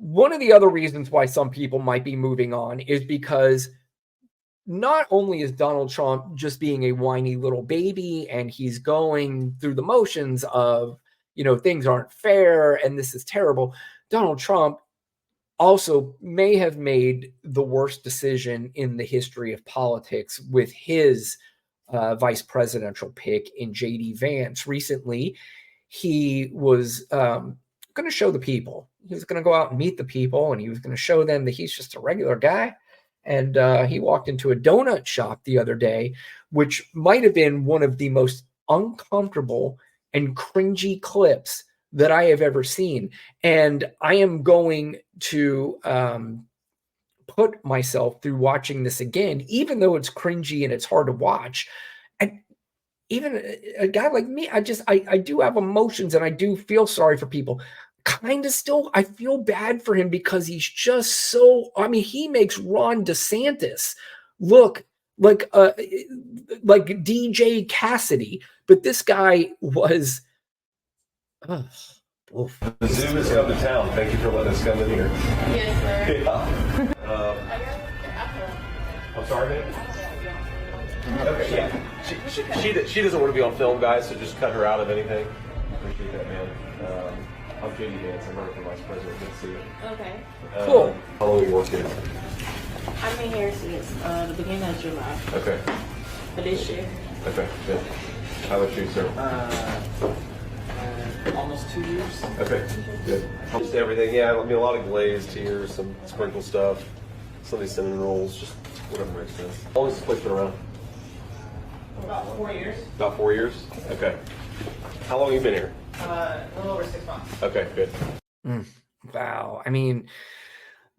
One of the other reasons why some people might be moving on is because not only is Donald Trump just being a whiny little baby and he's going through the motions of, things aren't fair and this is terrible. Donald Trump also may have made the worst decision in the history of politics with his vice presidential pick in J.D. Vance. Recently, he was going to show the people. He was going to go out and meet the people, and he was going to show them that he's just a regular guy. And he walked into a donut shop the other day, which might have been one of the most uncomfortable and cringy clips that I have ever seen. And I am going to put myself through watching this again, even though it's cringy and it's hard to watch. And even a guy like me, I do have emotions and I do feel sorry for people. Kind of still, I feel bad for him because he's just so, he makes Ron DeSantis look like DJ Cassidy, but this guy was, oof. The Zoom has come to town. Thank you for letting us come in here. Yes, sir. Yeah. I'm sorry, man. Okay, yeah. She doesn't want to be on film, guys, so just cut her out of anything. Appreciate that, man. I'm J.D. Vance. I'm running for vice president. Good to see you. Okay. Cool. How long have you worked here? I've been here since the beginning of July Okay. of this year. Okay, good. How about you, sir? Almost 2 years. Okay, good. Just everything, yeah. A lot of glazed here, some sprinkle stuff, some of these cinnamon rolls, just whatever makes sense. How long has this place been around? About 4 years. About 4 years? Okay. How long have you been here? A little over 6 months. Okay, good. Wow.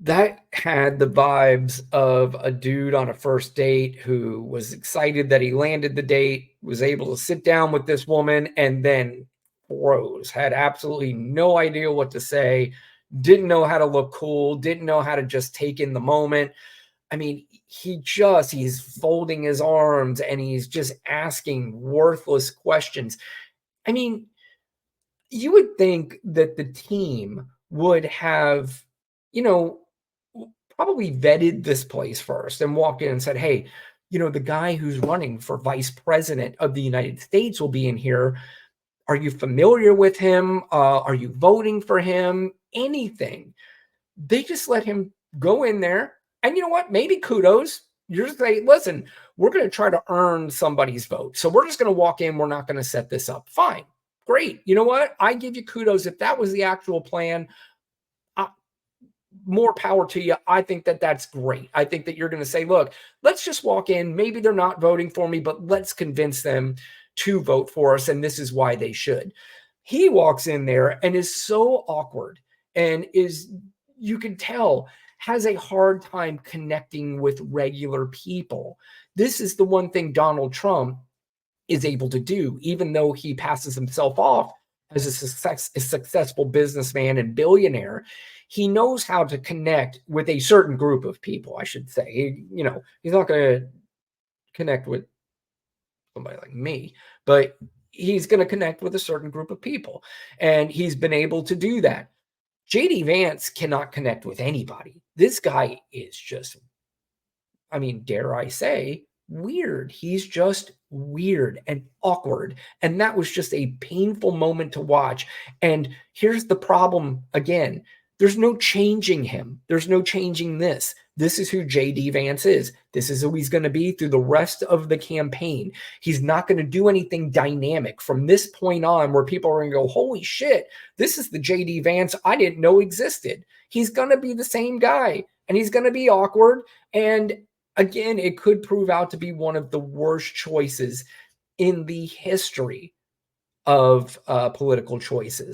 That had the vibes of a dude on a first date who was excited that he landed the date, was able to sit down with this woman, and then froze, had absolutely no idea what to say, didn't know how to look cool, didn't know how to just take in the moment. He's folding his arms and he's just asking worthless questions. You would think that the team would have, probably vetted this place first and walked in and said, hey, the guy who's running for vice president of the United States will be in here. Are you familiar with him? Are you voting for him? Anything. They just let him go in there. And you know what? Maybe kudos. You're just saying, listen, we're going to try to earn somebody's vote. So we're just going to walk in. We're not going to set this up. Fine. Great. You know what? I give you kudos. If that was the actual plan, more power to you. I think that that's great. I think that you're going to say, look, let's just walk in. Maybe they're not voting for me, but let's convince them to vote for us. And this is why they should. He walks in there and is so awkward and you can tell, has a hard time connecting with regular people. This is the one thing Donald Trump is able to do, even though he passes himself off as a successful businessman and billionaire. He knows how to connect with a certain group of people, I should say. He's not going to connect with somebody like me, but he's going to connect with a certain group of people. And he's been able to do that. J.D. Vance cannot connect with anybody. This guy is just, dare I say, weird. He's just weird and awkward. And that was just a painful moment to watch. And here's the problem again. There's no changing him. There's no changing this. This is who J.D. Vance is. This is who he's going to be through the rest of the campaign. He's not going to do anything dynamic from this point on where people are going to go, holy shit, this is the J.D. Vance I didn't know existed. He's going to be the same guy and he's going to be awkward. And again, it could prove out to be one of the worst choices in the history of political choices.